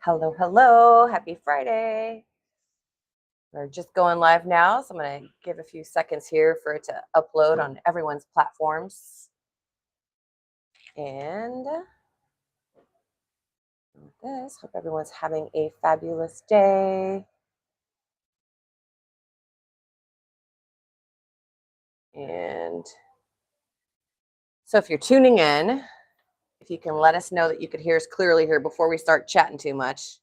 Hello, hello. Happy Friday. We're just going live now, so I'm going to give a few seconds here for it to upload on everyone's platforms. And this, hope everyone's having a fabulous day. And so if you're tuning in, if you can let us know that you could hear us clearly here before we start chatting too much.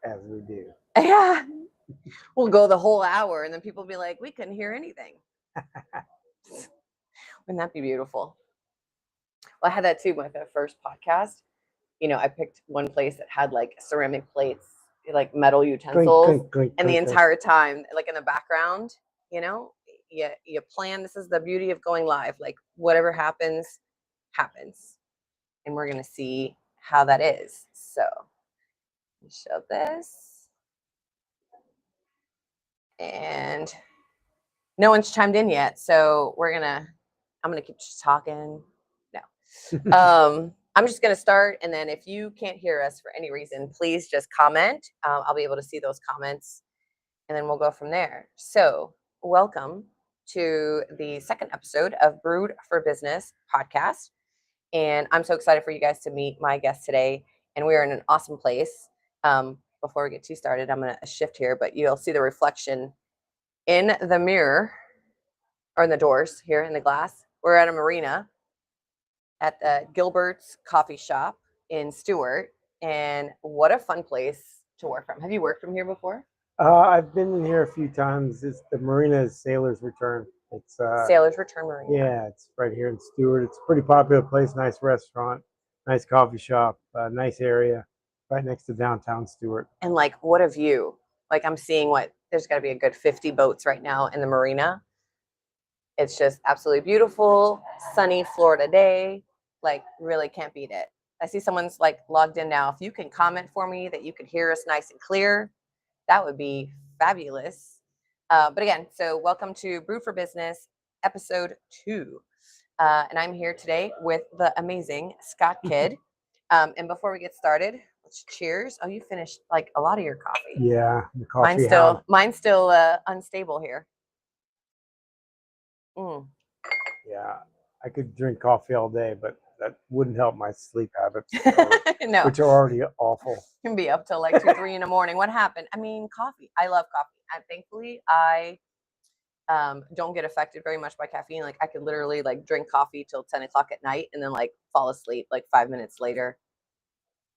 As we do. Yeah. We'll go the whole hour and then people will be like, we couldn't hear anything. Wouldn't that be beautiful? Well, I had that too with the first podcast. You know, I picked one place that had like ceramic plates, like metal utensils, and the entire time, like in the background, you know, you plan. This is the beauty of going live. Like whatever happens, happens. And we're going to see how that is. So let me show this. And no one's chimed in yet. So I'm going to keep just talking. No. I'm just going to start. And then if you can't hear us for any reason, please just comment. I'll be able to see those comments and then we'll go from there. So welcome to the second episode of Brewed for Business podcast. And I'm so excited for you guys to meet my guest today. And we are in an awesome place. Before we get too started, I'm going to shift here, but you'll see the reflection in the mirror or in the doors here in the glass. We're at a marina at the Gilbert's Coffee Shop in Stewart. And what a fun place to work from. Have you worked from here before? I've been in here a few times. It's the marina is Sailor's Return. It's Sailor's Return Marina. Yeah, it's right here in Stewart. It's a pretty popular place, nice restaurant, nice coffee shop, nice area, right next to downtown Stewart. And like, what a view. Like I'm seeing there's got to be a good 50 boats right now in the marina. It's just absolutely beautiful, sunny Florida day. Like really can't beat it. I see someone's like logged in now. If you can comment for me that you could hear us nice and clear, that would be fabulous. But again, so welcome to Brewed for Business, episode 2. And I'm here today with the amazing Scott Kidd. And before we get started, let's cheers. Oh, you finished like a lot of your coffee. Yeah, the coffee. Mine's still unstable here. Yeah, I could drink coffee all day, but that wouldn't help my sleep habits, no, which are already awful. You can be up till like 2, 3 in the morning. What happened? I mean, coffee. I love coffee. And thankfully, I don't get affected very much by caffeine. Like I could literally like drink coffee till 10 o'clock at night and then like fall asleep like 5 minutes later.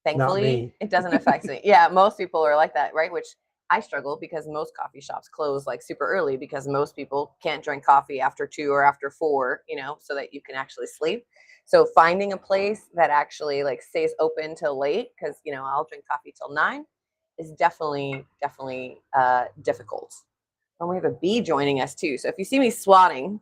Thankfully, it doesn't affect me. Yeah, most people are like that, right? Which I struggle because most coffee shops close like super early because most people can't drink coffee after 2 or after 4, you know, so that you can actually sleep. So finding a place that actually like stays open till late, because, you know, I'll drink coffee till 9 is definitely difficult. And we have a bee joining us too. So if you see me swatting,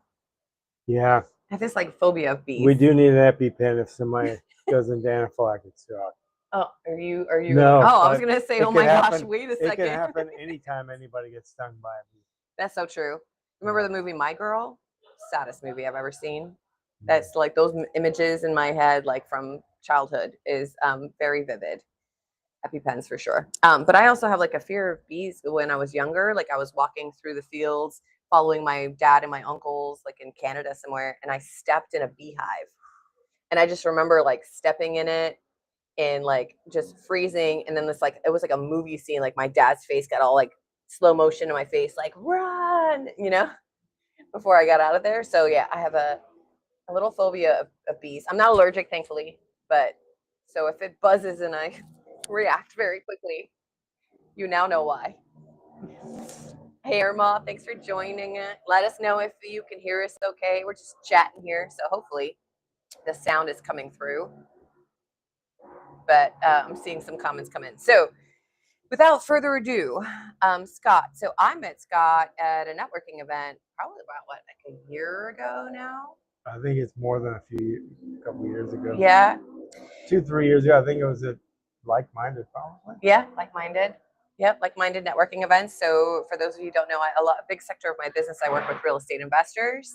yeah, I have this like phobia of bees. We do need an EpiPen if somebody goes into anaphylactic shock. Oh, are you? No. Oh, I was gonna say, oh my gosh, wait a second. It can happen anytime anybody gets stung by a bee. That's so true. Remember the movie My Girl? Saddest movie I've ever seen. That's like those images in my head, like from childhood, is very vivid. EpiPens for sure. But I also have like a fear of bees when I was younger. Like I was walking through the fields, following my dad and my uncles, like in Canada somewhere, and I stepped in a beehive. And I just remember like stepping in it and like just freezing. And then it was like a movie scene, like my dad's face got all like slow motion in my face, like run, you know, before I got out of there. So yeah, I have a little phobia of bees. I'm not allergic, thankfully, but so if it buzzes and I react very quickly, you now know why. Hey Irma, thanks for joining it. Let us know if you can hear us okay. We're just chatting here, so hopefully the sound is coming through. But I'm seeing some comments come in. So without further ado, Scott. So I met Scott at a networking event probably about like a year ago now. I think it's more than a couple of years ago. Yeah. 2-3 years ago. I think it was at Like-Minded, probably. Yeah, Like-Minded. Yep, Like-Minded networking events. So for those of you who don't know, a big sector of my business, I work with real estate investors.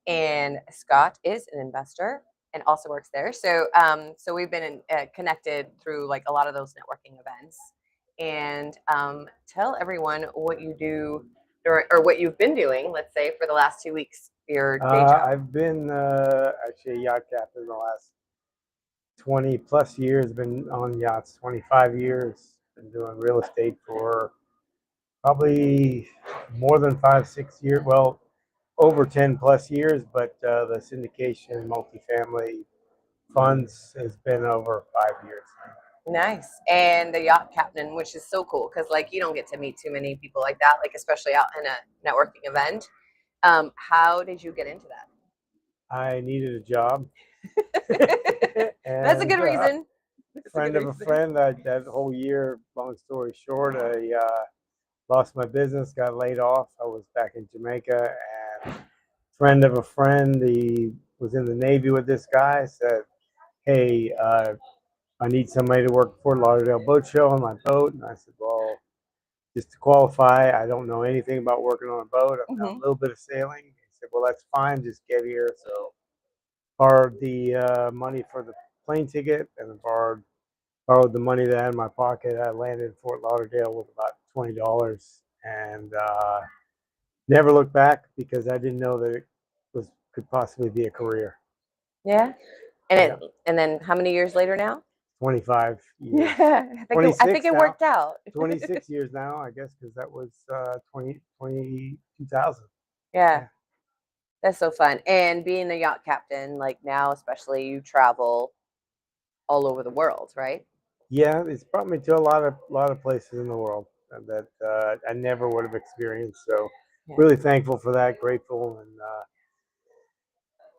And Scott is an investor. and also works there. So so we've been connected through like a lot of those networking events. And tell everyone what you do or what you've been doing, let's say, for the last 2 weeks, your day job. I've been actually a yacht captain the last 20 plus years, been on yachts 25 years, been doing real estate for probably more than 5 6 years, well, over 10 plus years, but the syndication multifamily funds has been over 5 years. Nice. And the yacht captain, which is so cool because like you don't get to meet too many people like that, like especially out in a networking event. How did you get into that? I needed a job. That's a good reason. Friend of a friend. That whole year, long story short, I lost my business, got laid off. I was back in Jamaica, and friend of a friend, he was in the Navy with this guy, said, hey, I need somebody to work Fort Lauderdale Boat Show on my boat. And I said, well, just to qualify, I don't know anything about working on a boat. I've done a little bit of sailing. He said, well, that's fine. Just get here. So borrowed the money for the plane ticket and borrowed the money that I had in my pocket. I landed in Fort Lauderdale with about $20 and never looked back because I didn't know that it could possibly be a career. Yeah. And then how many years later now? 25 years. Yeah, I think it worked out. 26 years now, I guess, because that was 2000. Yeah. That's so fun. And being a yacht captain, like now especially, you travel all over the world, right? Yeah, it's brought me to a lot of places in the world that I never would have experienced. So really thankful for that, grateful, and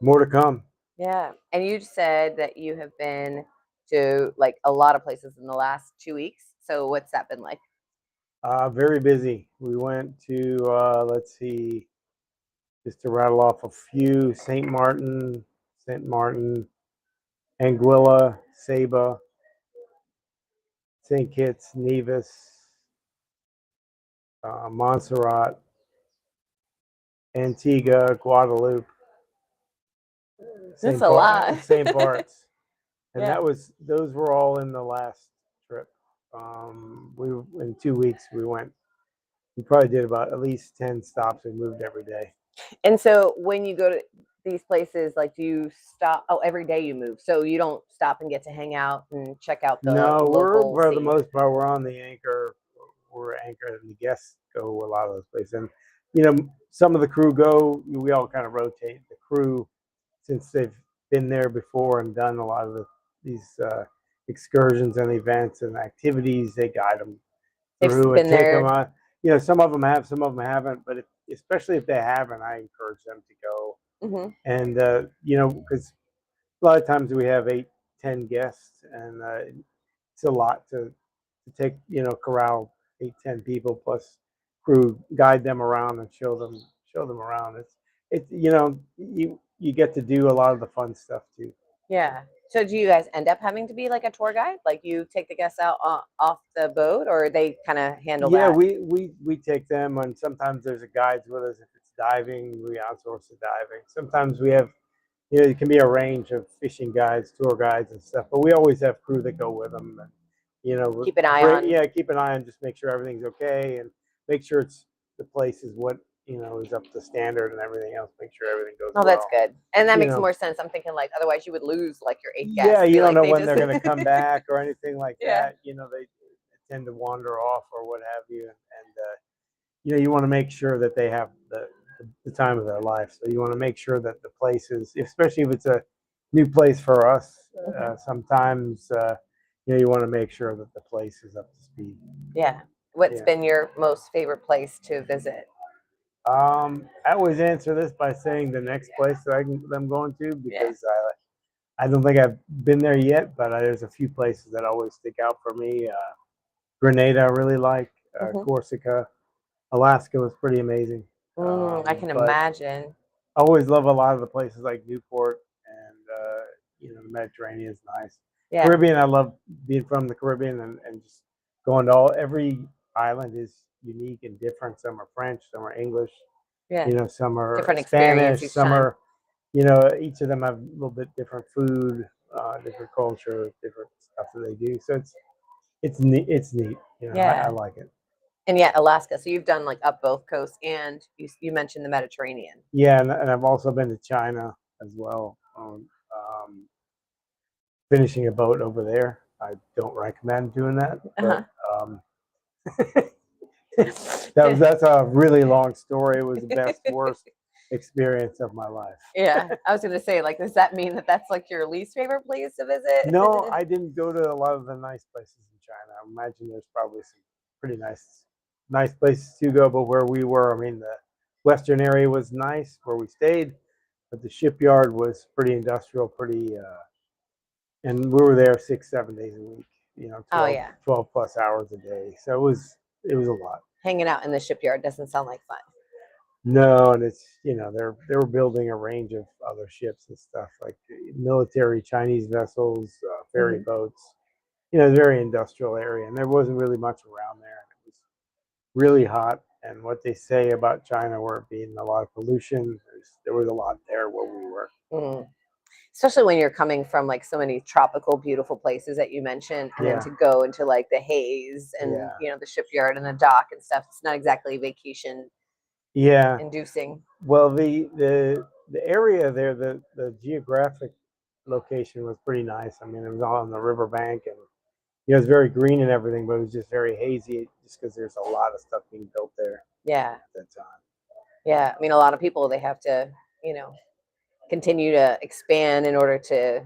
more to come. Yeah. And you said that you have been to like a lot of places in the last 2 weeks. So what's that been like? Very busy. We went to let's see, just to rattle off a few: St. Martin, Anguilla, Saba, St. Kitts, Nevis, Montserrat, Antigua, Guadeloupe. That's a lot. Same parts. And those were all in the last trip. In 2 weeks we probably did about at least 10 stops. We moved every day. And so when you go to these places, like, do you stop? Oh, every day you move, so you don't stop and get to hang out and check out the local for scene. the most part, we're on the anchor. We're anchored, and the guests go a lot of those places. And some of the crew go. We all kind of rotate. The crew, since they've been there before and done a lot of these excursions and events and activities, they guide them through and take them on. Some of them have, some of them haven't, but especially if they haven't, I encourage them to go. And because a lot of times we have 8-10 guests, and it's a lot to take, corral 8-10 people plus crew, guide them around and show them around. You get to do a lot of the fun stuff too. Yeah. So do you guys end up having to be like a tour guide? Like you take the guests out off the boat, or they kind of handle that? Yeah, we take them, and sometimes there's a guide with us. If it's diving, we outsource the diving. Sometimes we have, it can be a range of fishing guides, tour guides, and stuff. But we always have crew that go with them. And, keep an eye on. Yeah, keep an eye on, just make sure everything's okay, and make sure the place is what is up to standard, and everything else. Make sure everything goes. Oh, that's good, and that makes more sense. I'm thinking like otherwise you would lose like your 8 guests. Yeah, you don't know when they're going to come back or anything like that. They tend to wander off or what have you, and you want to make sure that they have the time of their life. So you want to make sure that the place is, especially if it's a new place for us. Sometimes you want to make sure that the place is up to speed. Yeah. What's been your most favorite place to visit? I always answer this by saying the next place that I'm going to, because I don't think I've been there yet, but there's a few places that always stick out for me. Grenada, I really like. Corsica, Alaska was pretty amazing. I can imagine. I always love a lot of the places like Newport, and the Mediterranean is nice. Yeah. Caribbean, I love being from the Caribbean and just going to every island is unique and different. Some are French, some are English. Yeah. Some are different Spanish, some are you know, each of them have a little bit different food, different culture, different stuff that they do. So it's neat. It's neat. You know, I Yeah. like it. And yet Alaska. So you've done like up both coasts, and you mentioned the Mediterranean. Yeah, and I've also been to China as well. Finishing a boat over there. I don't recommend doing that, Uh-huh. but that's a really long story. It was the best, worst experience of my life. Yeah, I was gonna say, like, does that mean that that's like your least favorite place to visit? No, I didn't go to a lot of the nice places in China. I imagine there's probably some pretty nice places to go, but where we were, I mean, the western area was nice where we stayed, but the shipyard was pretty industrial, and we were there 6, 7 days a week, you know, Oh 12, yeah, 12 plus hours a day. So it was a lot. hanging out in the shipyard doesn't sound like fun. No, and it's, you know, they were building a range of other ships and stuff like military Chinese vessels, ferry Mhm. boats. You know, very industrial area, and there wasn't really much around there. It was really hot, and what they say about China, where it being a lot of pollution, there was a lot there where we were. Mm. Especially when you're coming from like so many tropical, beautiful places that you mentioned, and then Yeah, to go into like the haze and yeah, the shipyard and the dock and stuff. It's not exactly vacation yeah. inducing. Well, the area there, the geographic location was pretty nice. I mean, it was all on the riverbank, and you know, it's very green and everything, but it was just very hazy, just because there's a lot of stuff being built there Yeah, at that time. yeah. I mean, a lot of people they have to, you know, continue to expand in order to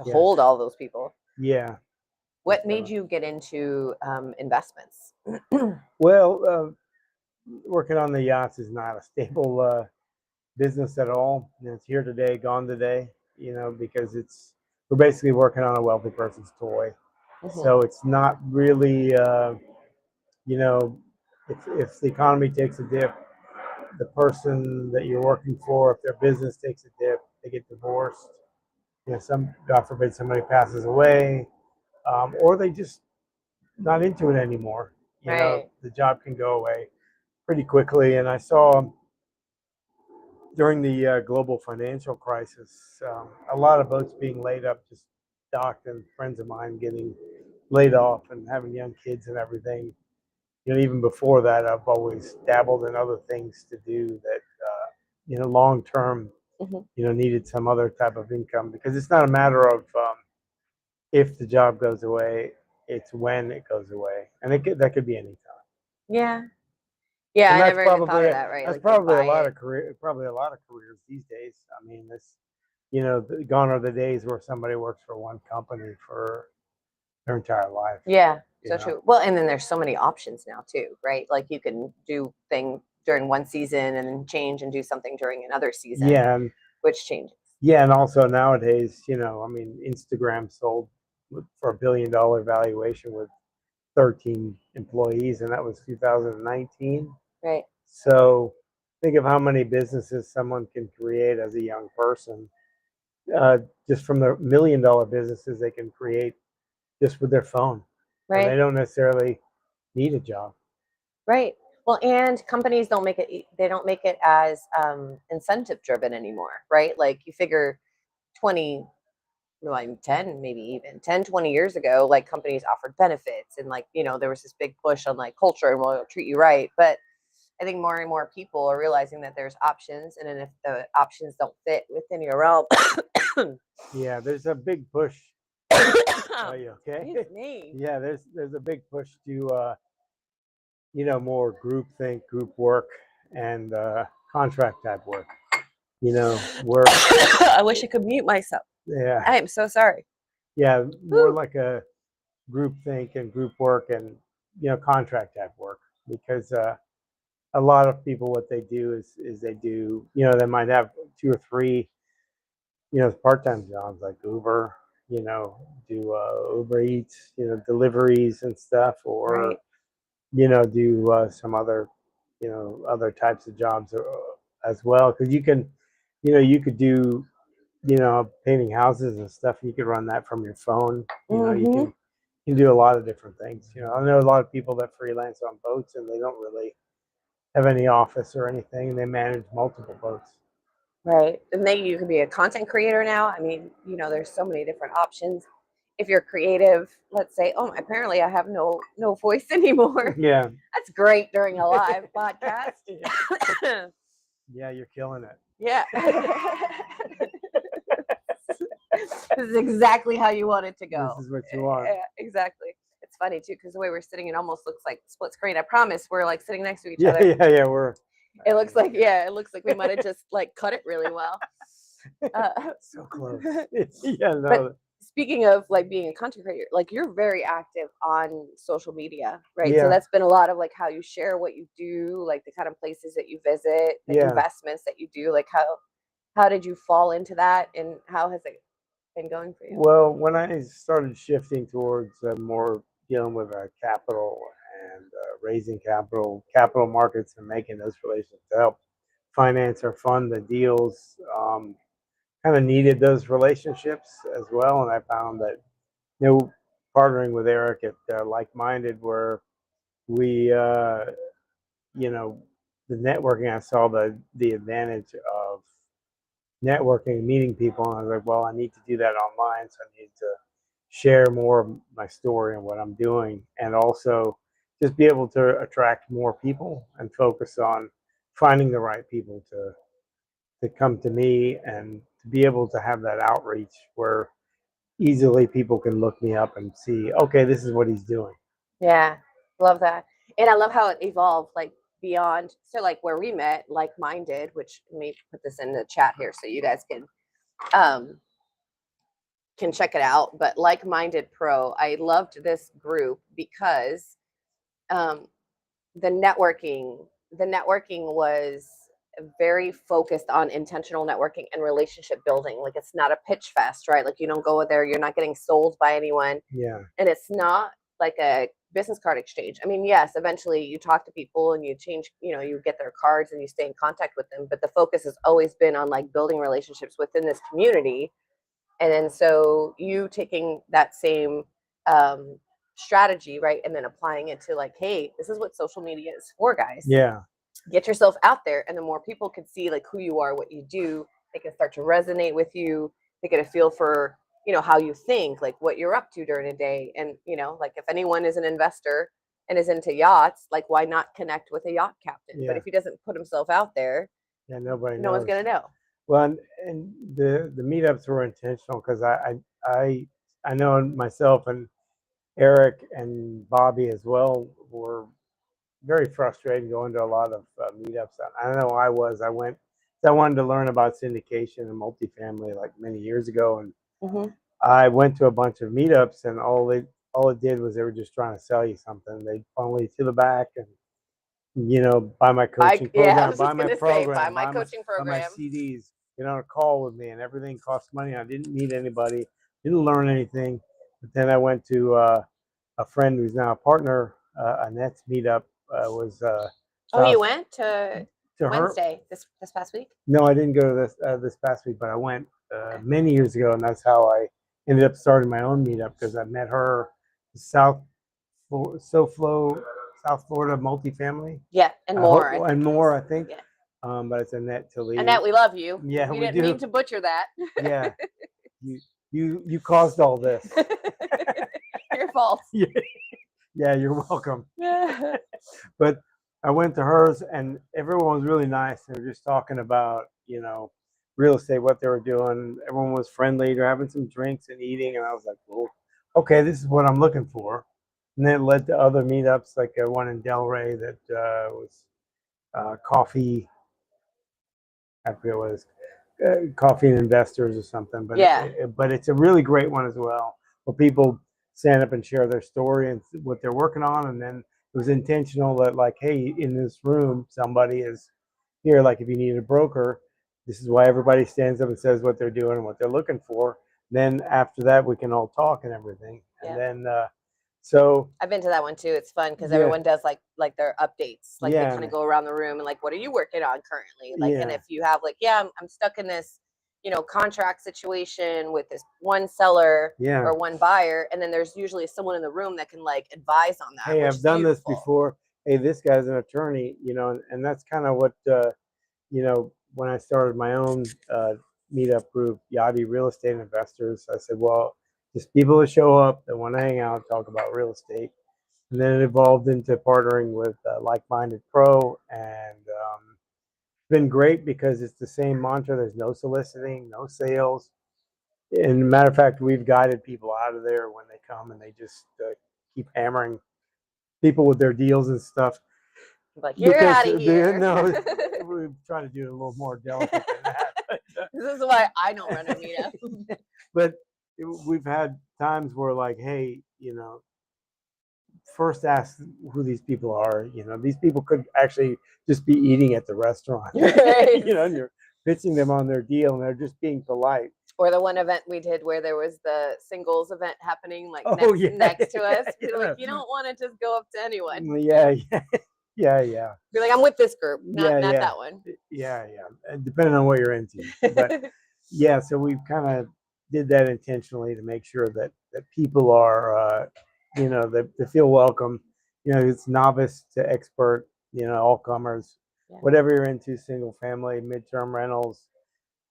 Yeah, hold all those people. yeah. What It's, made you get into investments? well, working on the yachts is not a stable business at all. And it's here today, gone today. You know, because we're basically working on a wealthy person's toy, Mhm. so it's not really, you know, if the economy takes a dip, the person that you're working for, if their business takes a dip, they get divorced. You know, God forbid somebody passes away, or they just not into it anymore. You know, Right. the job can go away pretty quickly. And I saw during the global financial crisis, a lot of boats being laid up, just docked, and friends of mine getting laid off and having young kids and everything. You know, even before that, I've always dabbled in other things to do that, you know, long term, Mhm. you know, needed some other type of income, because it's not a matter of if the job goes away, it's when it goes away, and that could be any time. Yeah. Yeah, And I never even thought of that, right? that's Like they probably buy it. a lot of careers these days. I mean, you know, gone are the days where somebody works for one company for their entire life. Yeah, You so know. true. Well, and then there's so many options now too, right? Like you can do thing during one season and then change and do something during another season, Yeah, and which changes. yeah, and also nowadays, you know, I mean, Instagram sold for $1 billion valuation with 13 employees, and that was 2019. Right. So think of how many businesses someone can create as a young person, uh, just from the $1 million businesses they can create just with their phone, and they Right. don't necessarily need a job. Right. Well, and companies don't make it they don't make it as incentive driven anymore, right? Like you figure 20 like 10 maybe even 10, 20 years ago, like companies offered benefits and like, there was this big push on like culture and we'll treat you right. But I think more and more people are realizing that there's options, and then if the options don't fit within your realm, Yeah, there's a big push. Are you okay? excuse me. Yeah, there's a big push to you know, more group think, group work, and contract type work. You know, work. I wish I could mute myself. Yeah, I am so sorry. yeah, more Whew. like a group think and group work, and you know, contract type work, because a lot of people, what they do is they do, you know, they might have 2 or 3, you know, part-time jobs like Uber, you know, do Uber Eats, you know, deliveries and stuff, or Right. you know, do some other, you know, other types of jobs as well, because you can, you know, you could do, you know, painting houses and stuff. You could run that from your phone. You know, Mm-hmm. you can do a lot of different things. You know, I know a lot of people that freelance on boats, and they don't really have any office or anything, and they manage multiple boats. Right. And then you can be a content creator now. I mean, you know, there's so many different options. If you're creative, let's say, oh, apparently I have no voice anymore. Yeah. That's great during a live podcast. Yeah, you're killing it. Yeah. This is exactly how you want it to go. This is what you want. Yeah, exactly. It's funny too, because the way we're sitting, it almost looks like split screen. I promise we're like sitting next to each other. Yeah, we're. It looks like we might have just like cut it really well. So close. Yeah, no. But speaking of like being a content creator, like you're very active on social media, right? Yeah. So that's been a lot of like how you share what you do, like the kind of places that you visit, the Yeah. investments that you do. Like how did you fall into that, and how has it been going for you? Well, when I started shifting towards more dealing with capital and raising capital markets, and making those relationships to help finance or fund the deals, kind of needed those relationships as well. And I found that, you know, partnering with Eric at Like Minded, where we, you know, the networking, I saw the advantage of networking, meeting people, and I was like, well, I need to do that online, so I need to share more of my story and what I'm doing, and also just be able to attract more people and focus on finding the right people to come to me, and to be able to have that outreach where easily people can look me up and see, okay, this is what he's doing. Yeah, love that. And I love how it evolved, like beyond, so like where we met, Like Minded, which let me put this in the chat here so you guys can check it out. But Like Minded Pro, I loved this group because um, the networking was very focused on intentional networking and relationship building. Like it's not a pitch fest, right? Like you don't go there, you're not getting sold by anyone. Yeah. And it's not like a business card exchange. I mean, yes, eventually you talk to people and you change, you know, you get their cards and you stay in contact with them, but the focus has always been on like building relationships within this community. And then so you taking that same strategy, right, and then applying it to like, hey, this is what social media is for, guys. Yeah. Get yourself out there, and the more people can see like who you are, what you do, they can start to resonate with you. They get a feel for, you know, how you think, like what you're up to during a day. And, you know, like if anyone is an investor and is into yachts, like why not connect with a yacht captain? Yeah. But if he doesn't put himself out there, Yeah, nobody knows. No one's gonna know. Well, and the meetups were intentional because I know myself, and Eric and Bobby as well were very frustrated going to a lot of meetups. I know I wanted to learn about syndication and multifamily like many years ago, and I went to a bunch of meetups, and all it did was they were just trying to sell you something. They'd funnel you to the back and, you know, buy my coaching program, buy my program, buy my coaching program, buy my CDs, get on a call with me, and everything cost money. I didn't meet anybody, didn't learn anything. But then I went to a friend who's now a partner, Annette's meetup. You went to Wednesday this past week? No, I didn't go to this past week, but I went many years ago, and that's how I ended up starting my own meetup, because I met her South Florida multifamily. Yeah, and more. I think. Yeah. But it's Annette Tilly. Annette, we love you. Yeah, we didn't mean to butcher that. Yeah, you caused all this. Your fault. Yeah, you're welcome. But I went to hers, and everyone was really nice. They were just talking about, you know, real estate, what they were doing. Everyone was friendly. They're having some drinks and eating, and I was like, well, okay, this is what I'm looking for. And then it led to other meetups, like one in Delray that was coffee. I forget what it was, Coffee and Investors or something. But yeah, but it's a really great one as well, where people stand up and share their story and what they're working on. And then it was intentional that, like, hey, in this room, somebody is here. Like, if you need a broker, this is why everybody stands up and says what they're doing and what they're looking for. Then after that, we can all talk and everything. And then, so I've been to that one too. It's fun because everyone does like their updates. Like they kind of go around the room and like, what are you working on currently? Like, and if you have like, I'm stuck in this, you know, contract situation with this one seller or one buyer, and then there's usually someone in the room that can like advise on that. Hey, I've done this before. Hey, this guy's an attorney, you know, and that's kind of what, you know, when I started my own meetup group, Yachty Real Estate Investors, I said, well, just people that show up that want to hang out, talk about real estate. And then it evolved into partnering with Like-Minded Pro, and it's been great because it's the same mantra. There's no soliciting, no sales. And matter of fact, we've guided people out of there when they come, and they just keep hammering people with their deals and stuff. Like, you're out of here. No, we try to do it a little more delicate than that. But, this is why I don't run a meetup. But we've had times where, like, hey, first ask who these people are. These people could actually just be eating at the restaurant. Right. And you're pitching them on their deal, and they're just being polite. Or the one event we did where there was the singles event happening next to us. You're like, you don't want to just go up to anyone. Yeah. You're like, I'm with this group, not that one. Yeah. Depending on what you're into. But yeah, so we've kind of did that intentionally to make sure that people are, they feel welcome. It's novice to expert, all comers, whatever you're into, single family, midterm rentals,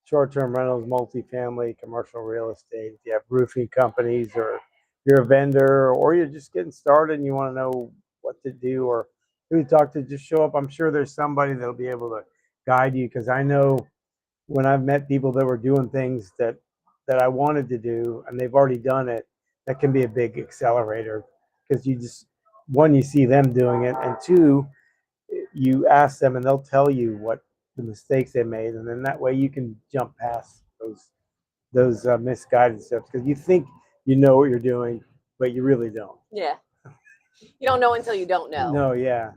short-term rentals, multifamily, commercial real estate. If you have roofing companies, or you're a vendor, or you're just getting started and you want to know what to do or who to talk to, just show up. I'm sure there's somebody that'll be able to guide you, because I know when I've met people that were doing things that I wanted to do and they've already done it, that can be a big accelerator, because you just, one, you see them doing it, and two, you ask them and they'll tell you what the mistakes they made, and then that way you can jump past those misguided steps, because you think you know what you're doing, but you really don't. Yeah, you don't know until you don't know. No, yeah.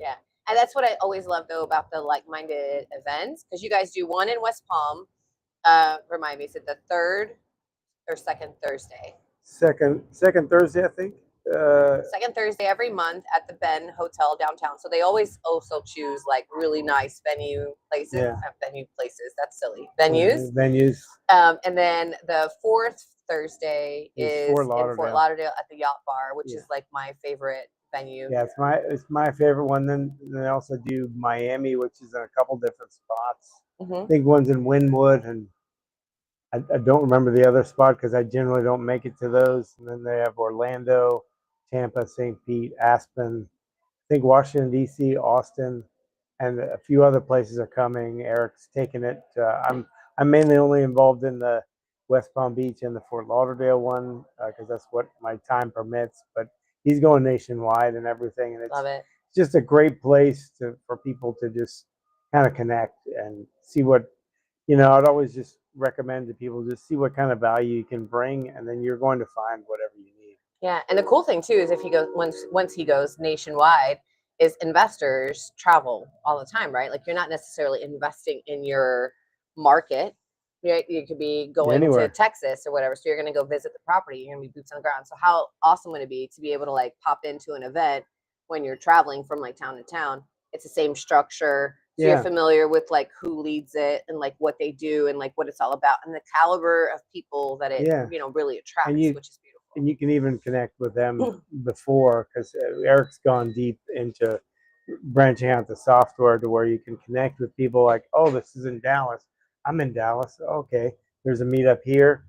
And that's what I always love though about the Like-Minded events, because you guys do one in West Palm. Remind me, is it the third or second Thursday? Second Thursday, I think. Second Thursday every month at the Ben Hotel downtown. So they always also choose like really nice venue places. Yeah. Venue places. That's silly. Venues. And then the fourth Thursday is in Fort Lauderdale at the Yacht Bar, which is like my favorite venue. Yeah, it's my favorite one. Then they also do Miami, which is in a couple different spots. I think one's in Wynwood, and I don't remember the other spot because I generally don't make it to those. And then they have Orlando, Tampa, St. Pete, Aspen, I think Washington, D.C., Austin, and a few other places are coming. Eric's taking it. I'm mainly only involved in the West Palm Beach and the Fort Lauderdale one because that's what my time permits. But he's going nationwide and everything, and Love it. It's just a great place for people to just kind of connect and see what, I'd always just recommend to people, just see what kind of value you can bring, and then you're going to find whatever you need. Yeah, and the cool thing too is if he goes once he goes nationwide, is investors travel all the time, right? Like you're not necessarily investing in your market. You could be going to Texas or whatever, so you're going to go visit the property. You're going to be boots on the ground. So how awesome would it be to be able to like pop into an event when you're traveling from like town to town? It's the same structure. So you're familiar with like who leads it and like what they do and like what it's all about and the caliber of people that it really attracts, which is beautiful. And you can even connect with them before, because Eric's gone deep into branching out the software to where you can connect with people like, oh, this is in Dallas. I'm in Dallas. Okay, there's a meetup here.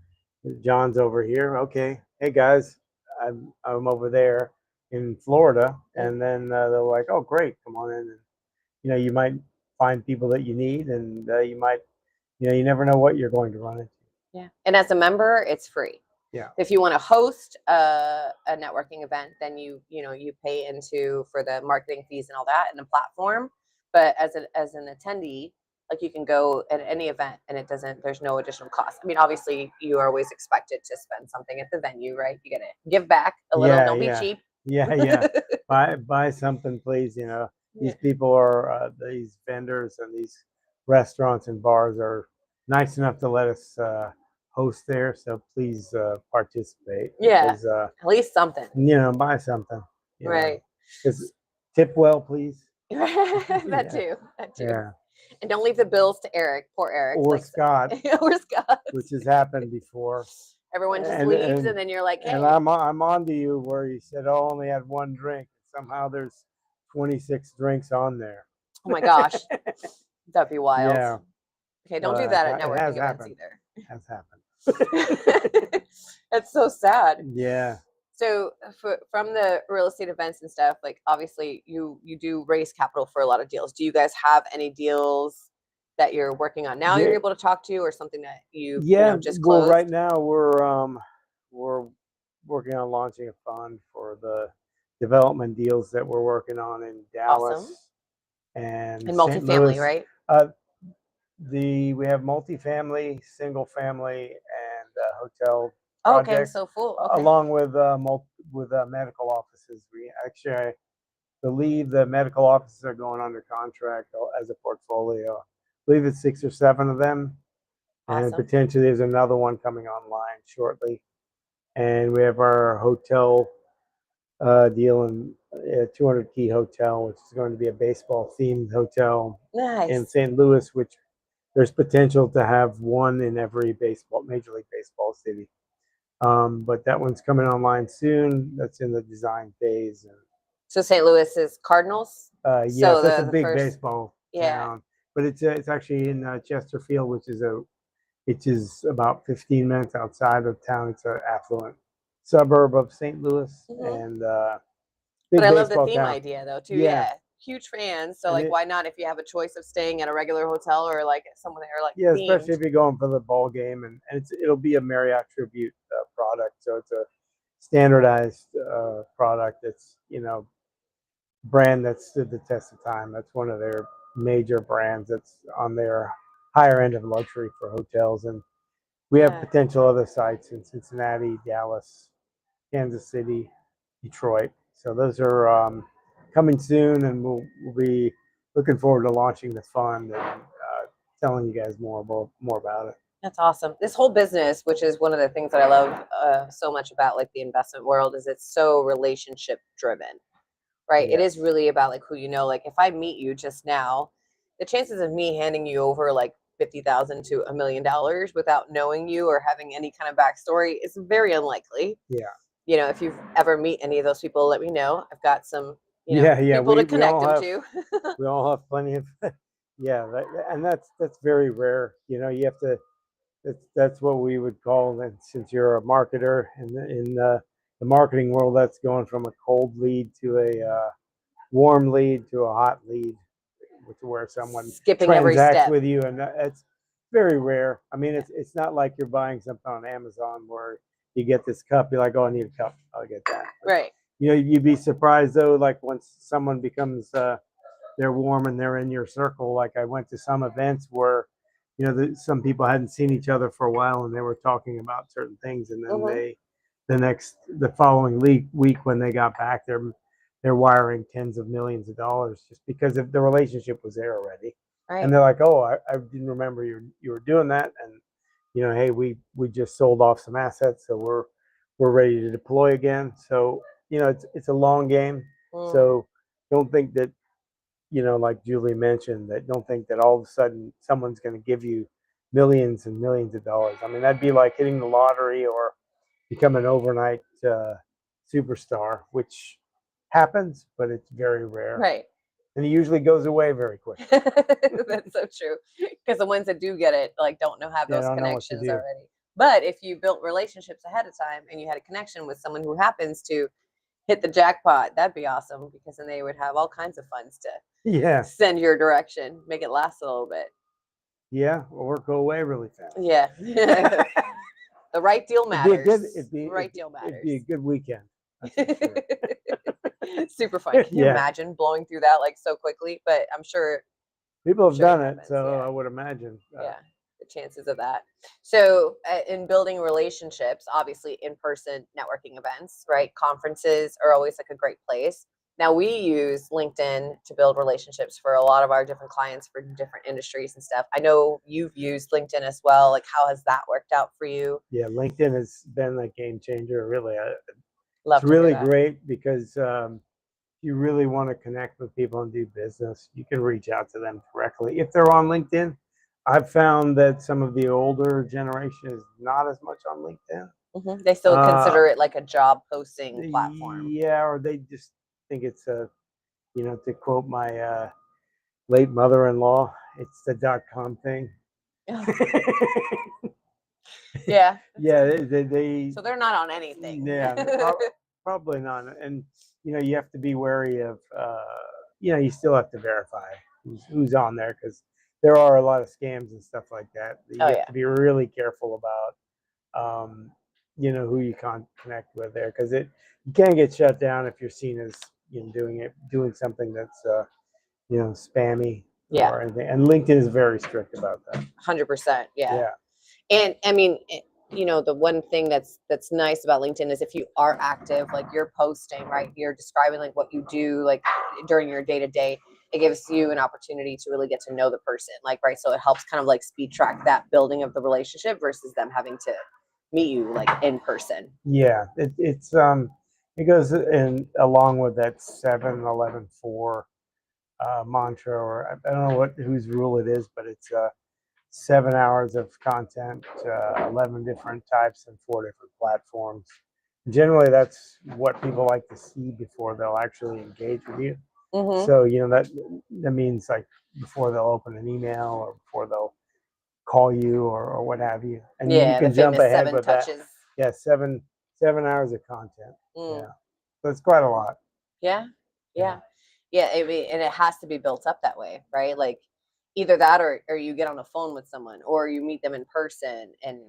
John's over here. Okay, hey guys, I'm over there in Florida, and then they're like, oh, great, come on in. And, you might find people that you need, and you might, you never know what you're going to run into. Yeah, and as a member, it's free. Yeah. If you want to host a networking event, then you pay into for the marketing fees and all that and the platform. But as an attendee, like you can go at any event and there's no additional cost. I mean, obviously you are always expected to spend something at the venue, right? You got to give back a little. Don't be cheap. Yeah. buy something, please. These people are these vendors and these restaurants and bars are nice enough to let us host there, so please participate. Yeah, at least something. Buy something. Right. Because tip well, please. That too. Yeah. And don't leave the bills to Eric. Poor Eric. Or Scott. Or Scott. Which has happened before. Everyone just leaves, and then you're like, hey. And I'm on to you where you said, oh, I only had one drink. Somehow there's 26 drinks on there. Oh my gosh. That'd be wild. Yeah. Okay, don't do that at It has networking events happened. either. It has happened. That's so sad. Yeah. So from the real estate events and stuff, like obviously you do raise capital for a lot of deals. Do you guys have any deals that you're working on now you're able to talk to, or something that you just well, closed? right now we're working on launching a fund for the development deals that we're working on in Dallas Awesome. and And St. multifamily, Louis. right? We have multifamily, single family, and hotel Okay, projects, so full. Okay. along with medical offices. We actually, I believe the medical offices are going under contract as a portfolio. I believe it's 6 or 7 of them, and Awesome. potentially there's another one coming online shortly. And we have our hotel deal in a 200 key hotel, which is going to be a baseball themed hotel Nice. in St. Louis, which there's potential to have one in every Major League Baseball city. But that one's coming online soon. That's in the design phase. So St. Louis is Cardinals? Yes, So that's a the big first- baseball Yeah. town. But it's actually in Chesterfield, which is about 15 minutes outside of town. It's an affluent suburb of St. Louis, Mhm. and But big I love the baseball theme town. idea though too. Yeah. Yeah. Huge fans. So And like, why not, if you have a choice of staying at a regular hotel or like somewhere like Yeah, themed? especially if you're going for the ball game, and it'll be a Marriott Tribute product, so it's a standardized product. It's brand that stood the test of time. That's one of their major brands. That's on their higher end of luxury for hotels, and we have Yeah. potential other sites in Cincinnati, Dallas, Kansas City, Detroit. So those are coming soon, and we'll be looking forward to launching the fund and telling you guys more about it. That's awesome. This whole business, which is one of the things that I love so much about like the investment world, is it's so relationship driven, right? It is Yes. really about like who you know. Like if I meet you just now, the chances of me handing you over like $50,000 to $1 million without knowing you or having any kind of backstory is very unlikely. Yeah. If you've ever meet any of those people, let me know. I've got some, Yeah. people to connect all them have to. we all have plenty of and that's very rare. You have to. That's what we would call, and since you're a marketer in the marketing world, that's going from a cold lead to a warm lead to a hot lead, where someone Skipping every transacts step. with you, and it's very rare. I mean, it's not like you're buying something on Amazon where you get this cup, you're like, oh, I need a cup, I'll get that. But, Right. you'd be surprised though, like once someone becomes they're warm and they're in your circle. Like I went to some events where some people hadn't seen each other for a while, and they were talking about certain things, and then the following week when they got back, they're wiring tens of millions of dollars just because the relationship was there already. Right. And they're like, oh, I didn't remember you were doing that, and hey, we just sold off some assets, so we're ready to deploy again. So it's a long game. So don't think that like Julie mentioned, that don't think that all of a sudden someone's going to give you millions and millions of dollars. I mean, that'd be like hitting the lottery or become an overnight superstar, which happens, but it's very rare. Right. And it usually goes away very quickly. That's so true. Because the ones that do get it, like, don't have those connections already. But if you built relationships ahead of time and you had a connection with someone who happens to hit the jackpot, that'd be awesome, because then they would have all kinds of funds to send your direction, make it last a little bit. Yeah, or go away really fast. Yeah. The right deal matters. It'd be a good weekend. Super fun. Can you imagine blowing through that like so quickly? But I'm sure people have done it, so I would imagine. Yeah, the chances of that. So in building relationships, obviously in-person networking events, right? Conferences are always like a great place. Now we use LinkedIn to build relationships for a lot of our different clients for different industries and stuff. I know you've used LinkedIn as well. Like, how has that worked out for you? Yeah, LinkedIn has been a game changer, really. Love it's really great because you really want to connect with people and do business, you can reach out to them directly. If they're on LinkedIn, I've found that some of the older generation is not as much on LinkedIn. Mm-hmm. They still consider it like a job posting platform. Yeah, or they just think it's to quote my late mother-in-law, it's the .com thing. Yeah. Yeah, they So they're not on anything. yeah, probably not. And you have to be wary of you still have to verify who's on there, because there are a lot of scams and stuff like that. You Oh have yeah. to be really careful about who you connect with there, because you can get shut down if you're seen as doing something that's spammy Yeah. or anything. And LinkedIn is very strict about that. 100%. Yeah. Yeah. And I mean, the one thing that's nice about LinkedIn is if you are active, like you're posting, right? You're describing like what you do, like during your day to day. It gives you an opportunity to really get to know the person, like, right? So it helps kind of like speed track that building of the relationship versus them having to meet you like in person. Yeah, it goes in along with that 7-11-4 mantra, or I don't know whose rule it is, but it's 7 hours of content, 11 different types and 4 different platforms. Generally, that's what people like to see before they'll actually engage with you. Mm-hmm. So that means like before they'll open an email or before they'll call you or what have you, and you Yeah, can the jump famous ahead 7 with touches. that. Yeah, 7 hours of content. Mm. Yeah, so it's quite a lot. Yeah. I mean, and it has to be built up that way, right? Like either that or you get on the phone with someone or you meet them in person and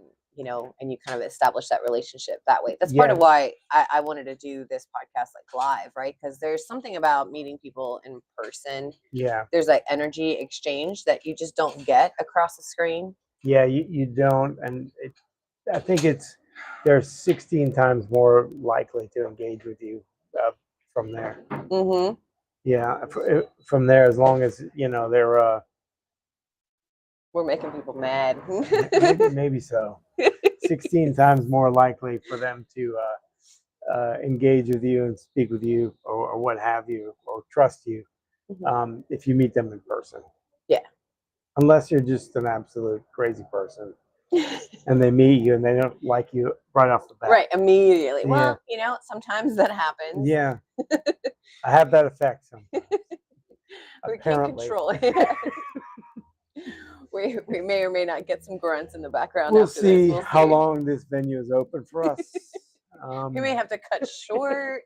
and you kind of establish that relationship that way. That's part of why I wanted to do this podcast like live, right? Because there's something about meeting people in person. Yeah, there's like energy exchange that you just don't get across the screen. Yeah, you don't, and I think they're 16 times more likely to engage with you from there. Mm-hmm. Yeah, from there, as long as they're We're making people mad. maybe so. 16 times more likely for them to engage with you and speak with you or what have you, or trust you if you meet them in person. Yeah. Unless you're just an absolute crazy person and they meet you and they don't like you right off the bat. Right, immediately. Yeah. Well, sometimes that happens. Yeah. I have that effect sometimes. We Apparently. can't control it. we may or may not get some grunts in the background. We'll after see this. We'll how see. long this venue is open for us. We may have to cut short.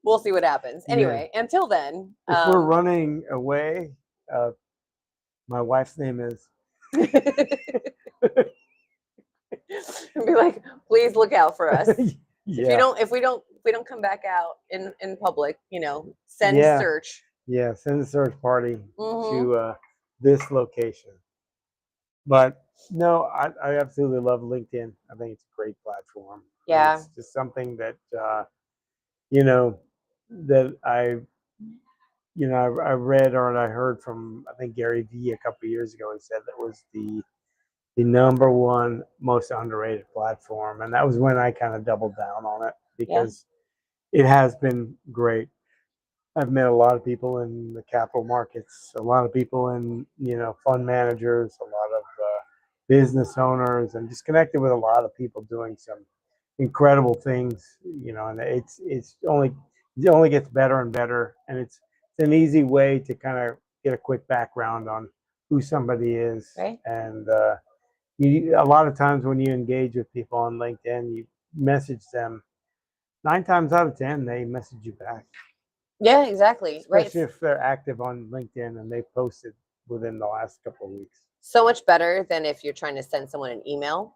We'll see what happens. Anyway, until then. If we're running away, my wife's name is. Be like, please look out for us. Yeah. If we don't come back out in public, send search. Yeah, send a search party to this location. But no, I absolutely love LinkedIn. I think it's a great platform. Yeah. It's just something that that I read or I heard from, I think, Gary Vee a couple of years ago. He said that was the number one most underrated platform, and that was when I kind of doubled down on it because it has been great. I've met a lot of people in the capital markets, a lot of people in fund managers, a lot of business owners, and just connected with a lot of people doing some incredible things. And it only gets better and better, and it's an easy way to kind of get a quick background on who somebody is, right? And a lot of times when you engage with people on LinkedIn, you message them. 9 times out of 10, they message you back. Yeah, exactly. Especially if they're active on LinkedIn and they posted within the last couple of weeks. So much better than if you're trying to send someone an email,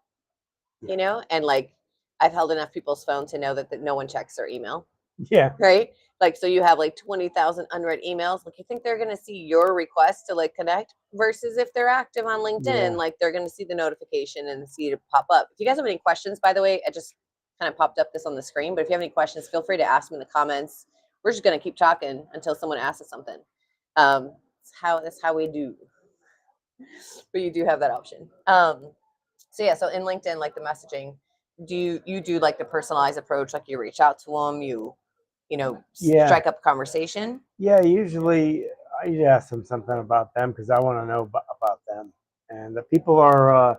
and like I've held enough people's phone to know that no one checks their email. Yeah. Right. Like, so you have like 20,000 unread emails. Like, you think they're going to see your request to like connect versus if they're active on LinkedIn, like they're going to see the notification and see it pop up. If you guys have any questions, by the way, I just kind of popped up this on the screen, but if you have any questions, feel free to ask them in the comments. We're just going to keep talking until someone asks us something. That's how we do. But you do have that option. So in LinkedIn, like the messaging, do you do like the personalized approach? Like you reach out to them, strike up a conversation? Yeah, usually I ask them something about them because I want to know about them. And the people are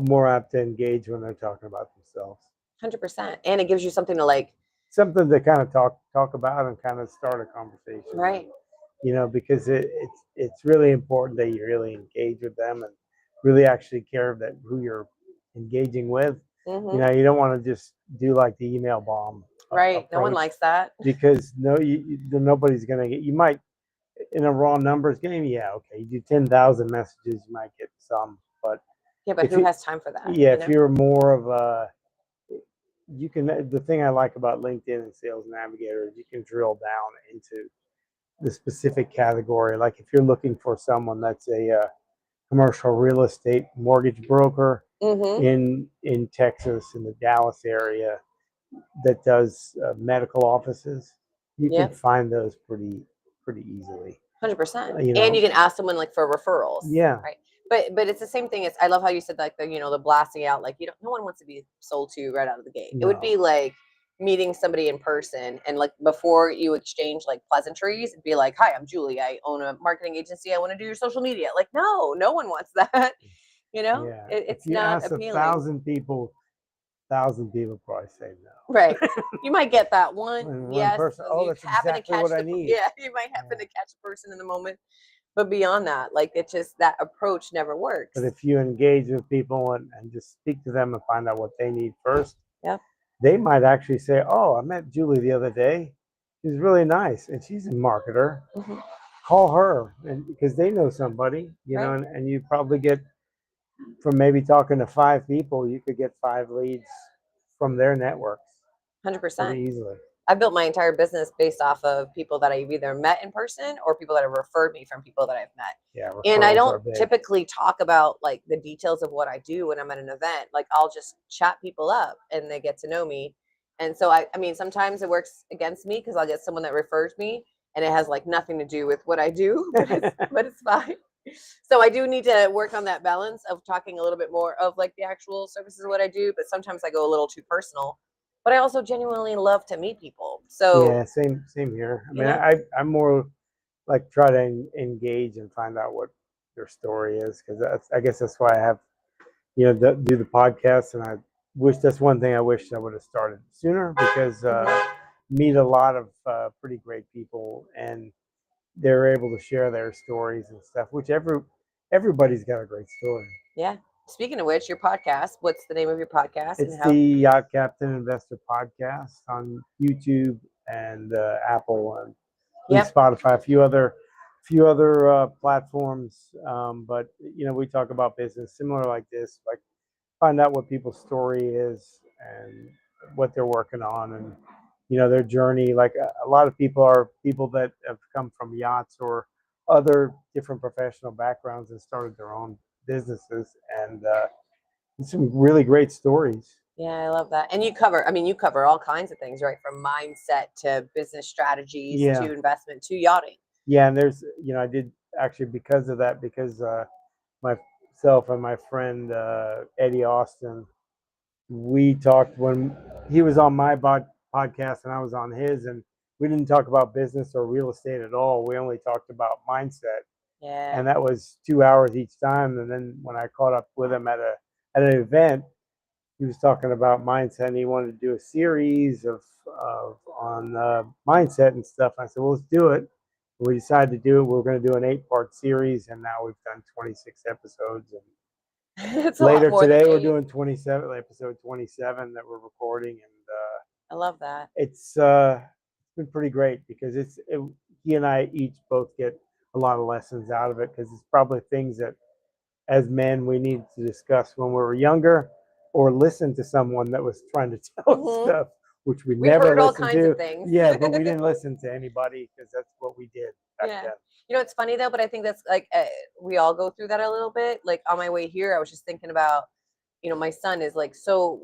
more apt to engage when they're talking about themselves. 100%. And it gives you something to something to kind of talk about and kind of start a conversation. Right. Because it's really important that you really engage with them and really actually care that who you're engaging with. Hmm. You don't want to just do like the email bomb Right. No one approach, likes that. because nobody's gonna get. You might, in a raw numbers game, yeah, okay, you do 10,000 messages, you might get some, but Yeah, but if who you, has time for that? yeah, if you're more of a, you can. The thing I like about LinkedIn and Sales Navigator is you can drill down into the specific category. Like if you're looking for someone that's a commercial real estate mortgage broker Hmm. in Texas, in the Dallas area, that does medical offices, you can Yep. find those pretty easily. 100%. You And you know, can ask someone like for referrals, yeah, right? But it's the same thing. It's I love how you said like the blasting out, like no one wants to be sold to right out of the gate. It would no, be like meeting somebody in person and like before you exchange like pleasantries, it'd be like, "Hi, I'm Julie. I own a marketing agency. I want to do your social media." Like, no one wants that. yeah. If It's you not ask appealing. 1,000 people probably say Right. no. You might get that one, When one yes. person, oh, You that's happen to exactly catch what I the need. yeah, you might happen Yeah. to catch the person in the moment. But beyond that, like it's just that approach never works. But if you engage with people and just speak to them and find out what they need first, Yep. they might actually say, "Oh, I met Julie the other day. She's really nice, and she's a marketer. Hmm. Call her," and because they know somebody, Right. and you probably get, from maybe talking to 5 people, you could get 5 leads from their networks 100%. pretty easily. I built my entire business based off of people that I've either met in person or people that have referred me from people that I've met. Yeah, And I referrals are don't big. typically talk about like the details of what I do when I'm at an event. Like I'll just chat people up and they get to know me. And so I mean, sometimes it works against me because I'll get someone that refers me and it has like nothing to do with what I do, but it's fine. So I do need to work on that balance of talking a little bit more of like the actual services of what I do, but sometimes I go a little too personal. But I also genuinely love to meet people. So, Yeah, same here. I you mean, know, I'm more like try to engage and find out what their story is, because I guess that's why I have, do the podcast, and that's one thing I wish I would have started sooner, because mhm. meet a lot of pretty great people, and they're able to share their stories and stuff, which everybody's got a great story. Yeah. Speaking of which, your podcast, what's the name of your podcast and It's the how? Yacht Captain Investor Podcast on YouTube and Apple, and I think Yep. Spotify, a few other platforms. But we talk about business similar like this, like find out what people's story is and what they're working on, and their journey. Like a lot of people are people that have come from yachts or other different professional backgrounds and started their own businesses, and some really great stories. Yeah, I love that. And you cover all kinds of things, right? From mindset to business strategies Yeah, to investment to yachting. yeah, and there's, I did actually, because of that, because myself and my friend Eddie Austin, we talked when he was on my podcast and I was on his, and we didn't talk about business or real estate at all. We only talked about mindset, Yeah. and that was 2 hours each time. And then when I caught up with him at an event, he was talking about mindset, and he wanted to do a series of on mindset and stuff. I said, well, let's do it. We decided to do it. We're going to do an 8-part series, and now we've done 26 episodes. And It's a lot later more than today, we're eight. doing episode 27 that we're recording, and I love that. it's been pretty great, because he and I each both get a lot of lessons out of it, because it's probably things that as men we need to discuss when we were younger, or listen to someone that was trying to tell us Hmm. stuff, which we We've never heard all listened kinds of to. things. Yeah, but we didn't listen to anybody, because that's what we did back Yeah. then. It's funny though, but I think that's like we all go through that a little bit. Like on my way here, I was just thinking about, my son is like so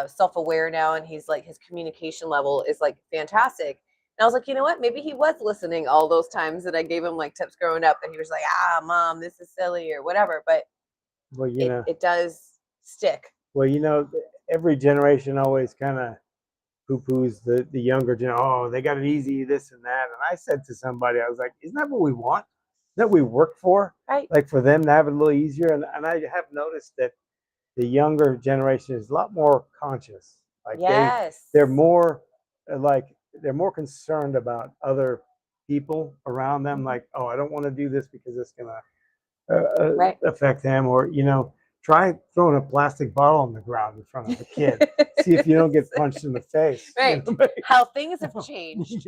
self-aware now, and he's like his communication level is like fantastic. And I was like, you know what? Maybe he was listening all those times that I gave him like tips growing up, and he was like, mom, this is silly or whatever. But Well, it does stick. well, every generation always kind of poo-poos the younger gen. Oh, they got it easy, this and that. And I said to somebody, I was like, isn't that what we want? That we work for? Right. Like for them to have it a little easier. And I have noticed that the younger generation is a lot more conscious. Like Yes. they're more like they're more concerned about other people around them. Mhm. Like, oh, I don't want to do this because it's gonna Right. affect them, or try throwing a plastic bottle on the ground in front of a kid. See if you don't get punched in the face. Right. How things have changed.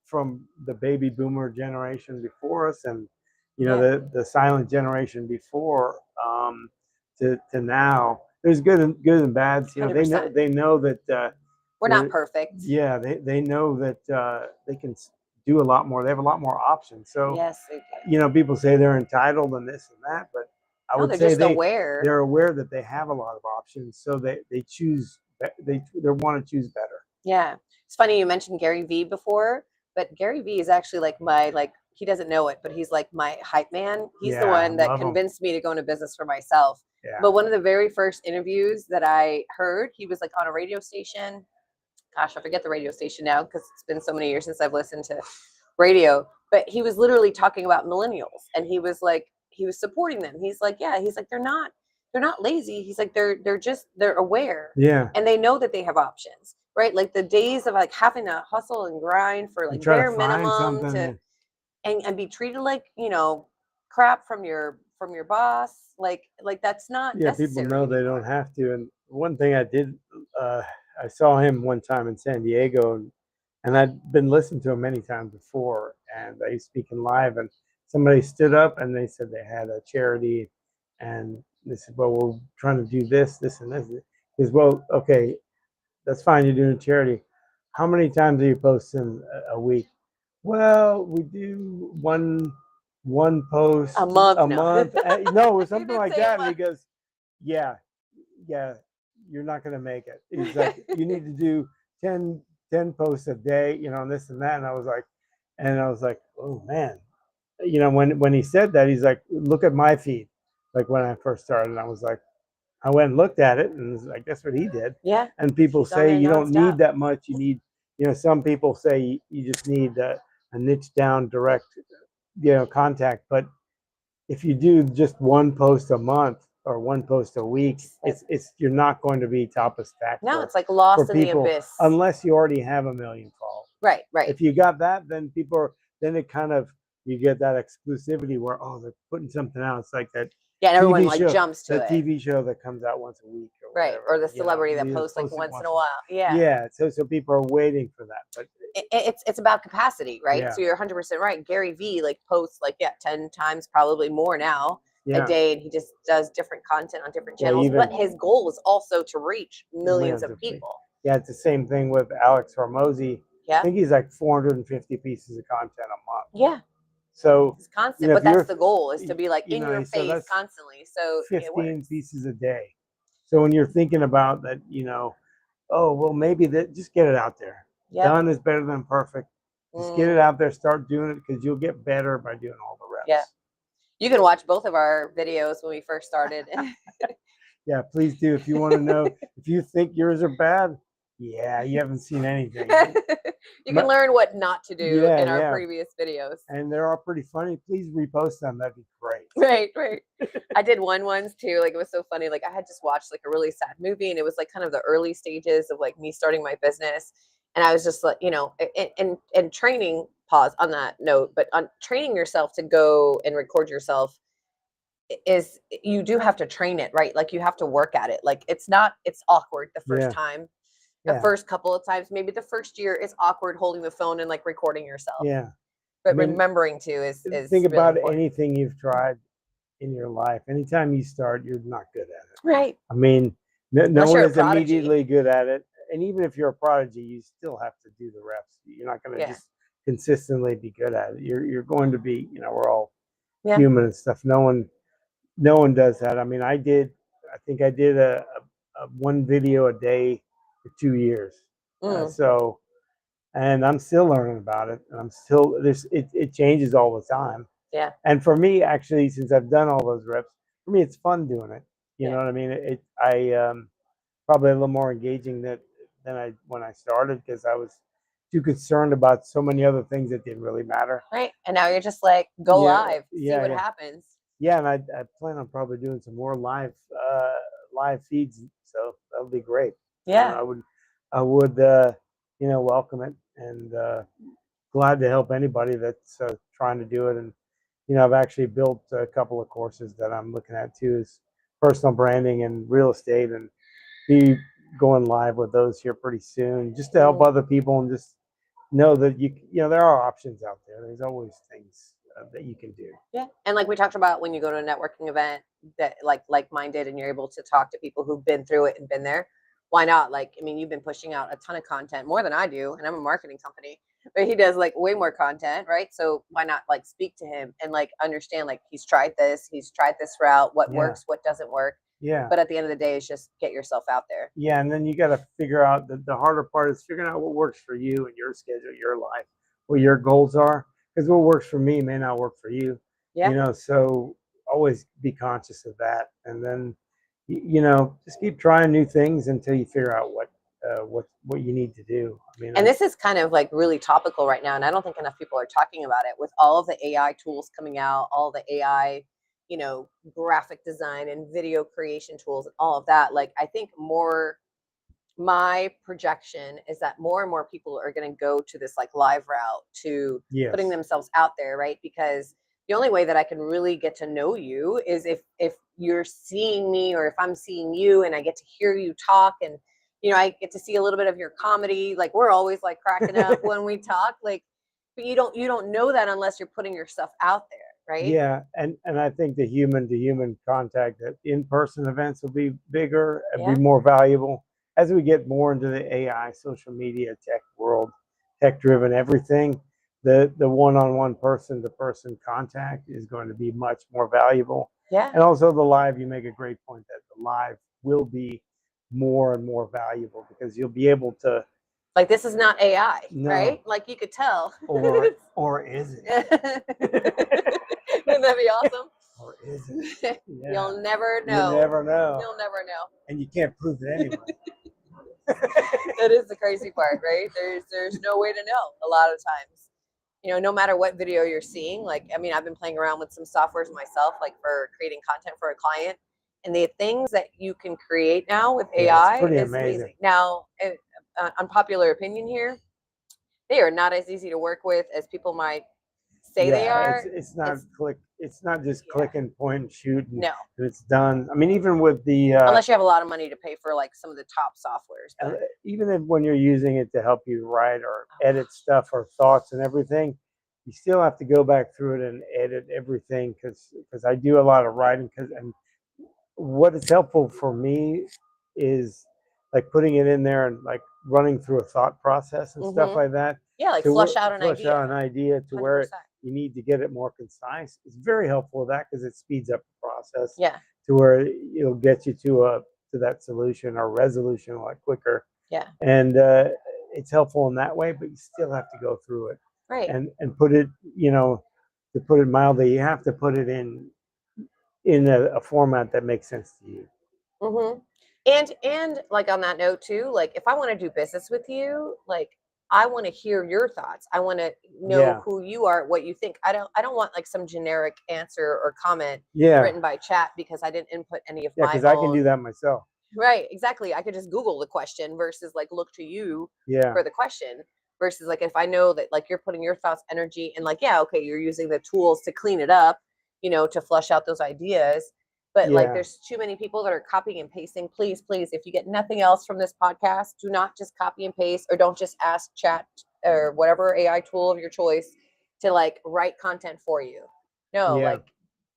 From the baby boomer generation before us, and Yeah. the silent generation before, to now. There's good and bad. They know 100%. that We're not perfect. yeah, they know that they can do a lot more. They have a lot more options. So Yes, they do. people say they're entitled and this and that, but I No, would they're say just aware. they're aware that they have a lot of options, so they choose, they want to choose better. Yeah. It's funny you mentioned Gary Vee before, but Gary Vee is actually like he doesn't know it, but he's like my hype man. He's the one that convinced me to go into business for myself. Yeah. But one of the very first interviews that I heard, he was like on a radio station. Gosh, I forget the radio station now because it's been so many years since I've listened to radio. But he was literally talking about millennials, and he was supporting them. He's like, yeah, he's like, they're not lazy. He's like, they're aware. Yeah. And they know that they have options, right? Like the days of like having to hustle and grind for like bare minimum and be treated like, crap from your boss. Like that's not necessary. People know they don't have to. And one thing I did, I saw him one time in San Diego, and I'd been listening to him many times before, and I was speaking live, and somebody stood up and they said they had a charity, and they said, well, we're trying to do this, and this. He says, well, okay, that's fine, you're doing a charity. How many times are you posting a week? Well, we do one post a month. No, it was something like that. And he goes, yeah, you're not going to make it. He's like, you need to do 10 posts a day, and this and that. And I was like, oh man, when he said that, he's like, look at my feed. Like when I first started, and I was like, I went and looked at it, and like, that's what he did. Yeah. And people say you don't need that much. You need, some people say you just need a niche down direct, contact. But if you do just one post a month or one post a week, it's you're not going to be top of stack. No, it's like lost in the abyss. Unless you already have 1 million followers. Right. If you got that, then it kind of, you get that exclusivity where, oh, they're putting something out. It's like that. Yeah, and everyone like jumps to it. The TV show that comes out once a week, or right, whatever, or the celebrity that posts like once in a while. Yeah. Yeah. So people are waiting for that, but it's about capacity, right? Yeah. So you're 100% right. Gary Vee like posts like 10 times, probably more now a day, and he just does different content on different channels. But his goal is also to reach millions of people. Yeah, it's the same thing with Alex Hormozy. Yeah, I think he's like 450 pieces of content a month. Yeah. So it's constant, but that's the goal, is to be like in your face constantly. So 15 pieces a day. So when you're thinking about that, oh, well, maybe that, just get it out there. Yep. Done is better than perfect. Just get it out there, start doing it, because you'll get better by doing all the reps. Yeah. You can watch both of our videos when we first started. Yeah, please do. If you want to know, if you think yours are bad, yeah, you haven't seen anything. You can learn what not to do in our previous videos. And they're all pretty funny. Please repost them. That'd be great. Right. I did one once too. Like, it was so funny. Like, I had just watched like a really sad movie, and it was like kind of the early stages of like me starting my business. And I was just like, and training, pause on that note, but on training yourself to go and record yourself is, you do have to train it, right? Like, you have to work at it. Like, it's awkward the first time. The first couple of times, maybe the first year is awkward holding the phone and like recording yourself. Yeah. But remembering to is think about really anything you've tried in your life. Anytime you start, you're not good at it. Right. I mean, no one is immediately good at it. And even if you're a prodigy, you still have to do the reps. You're not going to just consistently be good at it. You're going to be, we're all human and stuff. No one does that. I mean, I think I did a one video a day for 2 years. And I'm still learning about it. And I'm still, it changes all the time. Yeah. And for me, actually, since I've done all those reps, for me, it's fun doing it. You know what I mean? I probably a little more engaging than when I started, because I was too concerned about so many other things that didn't really matter. Right. And now you're just like, go live, see what happens. Yeah, and I plan on probably doing some more live feeds, so that'll be great. Yeah. I would welcome it, and glad to help anybody that's trying to do it. And I've actually built a couple of courses that I'm looking at too, is personal branding and real estate, and be going live with those here pretty soon, just to help other people and just know that there are options out there. There's always things that you can do. Yeah. And like we talked about, when you go to a networking event that like-minded, and you're able to talk to people who've been through it and been there, why not? Like, I mean, you've been pushing out a ton of content, more than I do, and I'm a marketing company, but he does like way more content, right? So why not like speak to him and like understand, like, he's tried this route, what works, what doesn't work. Yeah. But at the end of the day, it's just get yourself out there. Yeah, and then you got to figure out the harder part is figuring out what works for you and your schedule, your life, what your goals are. Because what works for me may not work for you. Yeah. So always be conscious of that, and then just keep trying new things until you figure out what you need to do. I mean, and this is kind of like really topical right now, and I don't think enough people are talking about it, with all of the AI tools coming out, all the AI, graphic design and video creation tools and all of that. Like, I think my projection is that more and more people are going to go to this like live route, to putting themselves out there, right? Because the only way that I can really get to know you is if you're seeing me, or if I'm seeing you and I get to hear you talk, and I get to see a little bit of your comedy. Like, we're always like cracking up when we talk, like, but you don't know that unless you're putting yourself out there, right? Yeah, and I think the human to human contact at in-person events will be bigger and be more valuable as we get more into the AI, social media, tech world, tech-driven everything. The one-on-one, person-to-person contact is going to be much more valuable. Yeah. And also the live, you make a great point that the live will be more and more valuable, because you'll be able to, like, this is not AI, No. right? Like, you could tell. or is it? Wouldn't that be awesome? Or is it? Yeah. You'll never know. You never know. You'll never know. And you can't prove it anyway. That is the crazy part, right? There's no way to know a lot of times. No matter what video you're seeing. Like, I mean, I've been playing around with some softwares myself, like for creating content for a client, and the things that you can create now with AI is amazing. Now, unpopular opinion here, they are not as easy to work with as people might say they are. It's not just click and point and shoot and, no. and it's done. I mean, even with the unless you have a lot of money to pay for like some of the top softwares. Even when you're using it to help you write or edit stuff or thoughts and everything, you still have to go back through it and edit everything, because I do a lot of writing. And what is helpful for me is like putting it in there and like running through a thought process and stuff like that. Yeah, like flush out an idea to 100%. where you need to get it more concise. It's very helpful with that, because it speeds up the process. Yeah. To where it'll get you to that solution or resolution a lot quicker. Yeah. And it's helpful in that way, but you still have to go through it. Right. And put it, to put it mildly, you have to put it in a format that makes sense to you. Mm-hmm. And like, on that note too, like, if I want to do business with you, like, I want to hear your thoughts. I want to know who you are, what you think. I don't want like some generic answer or comment written by chat, because I didn't input any of my own. Because I can do that myself. Right, exactly. I could just Google the question versus like look to you for the question, versus like if I know that like you're putting your thoughts, energy, and like, you're using the tools to clean it up, to flush out those ideas. But like, there's too many people that are copying and pasting. Please, if you get nothing else from this podcast, do not just copy and paste, or don't just ask chat or whatever AI tool of your choice to like write content for you. No, like,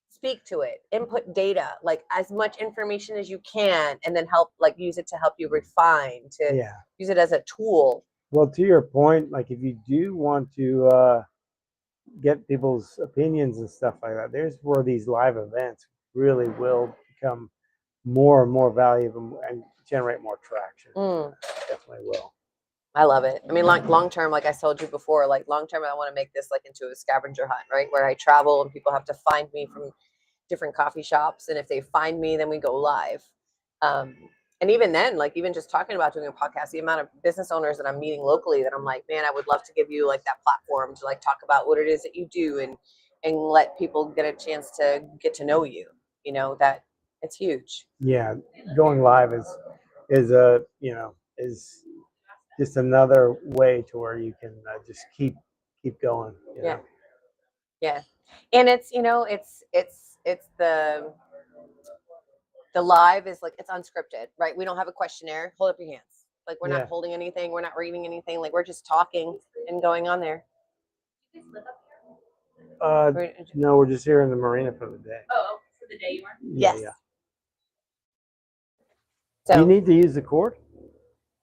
speak to it, input data, like as much information as you can, and then use it to help you refine, to use it as a tool. Well, to your point, like if you do want to get people's opinions and stuff like that, there's where these live events really will become more and more valuable and generate more traction. Definitely will. I love it. I mean, like long term, like I told you before, like long term, I want to make this like into a scavenger hunt, right? Where I travel and people have to find me from different coffee shops. And if they find me, then we go live. And even then, like even just talking about doing a podcast, the amount of business owners that I'm meeting locally that I'm like, man, I would love to give you like that platform to like talk about what it is that you do, and let people get a chance to get to know you, that it's huge. Yeah. Going live is just another way to where you can just keep going. Yeah. Yeah. And it's, it's the live is like, it's unscripted, right? We don't have a questionnaire. Hold up your hands. Like we're Yeah. not holding anything. We're not reading anything. Like we're just talking and going on there. No, we're just here in the marina for the day. Oh, for the day you are? Yes. Yeah. So You need to use the cord?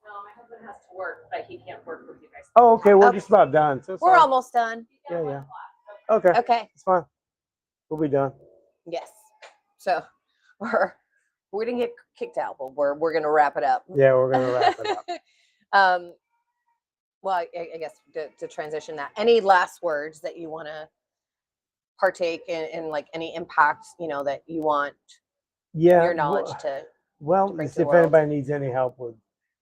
No, my husband has to work, but he can't work with you guys. Oh, okay. We're Okay. just about done. So it's we're fine. almost done. Yeah. Okay. Okay. It's fine. We'll be done. Yes. So we didn't get kicked out, but we're gonna wrap it up. Yeah, we're gonna wrap it up. Well, I guess to transition that, any last words that you want to partake in, like any impact, that you want Yeah. your knowledge to Well, bring if to the world. anybody needs any help with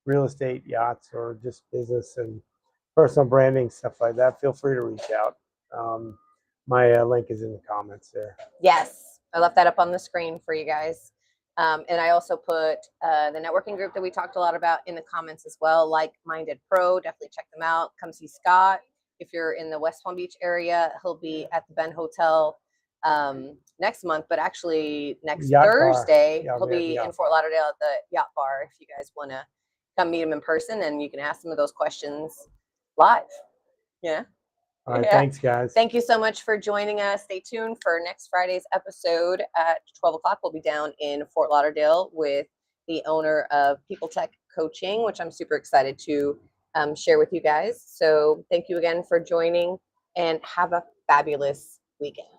real estate, yachts, or just business and personal branding, stuff like that, feel free to reach out. My link is in the comments there. Yes, I left that up on the screen for you guys. And I also put the networking group that we talked a lot about in the comments as well. Like Minded Pro, definitely check them out. Come see Scott. If you're in the West Palm Beach area, he'll be at the Ben Hotel next month, but actually next Yacht Bar. Thursday, Yeah, he'll we have be Yacht in Fort Lauderdale at the Yacht Bar. If you guys want to come meet him in person, and you can ask some of those questions live. Yeah. All right. Yeah. Thanks, guys. Thank you so much for joining us. Stay tuned for next Friday's episode at 12 o'clock. We'll be down in Fort Lauderdale with the owner of People Tech Coaching, which I'm super excited to share with you guys. So thank you again for joining, and have a fabulous weekend.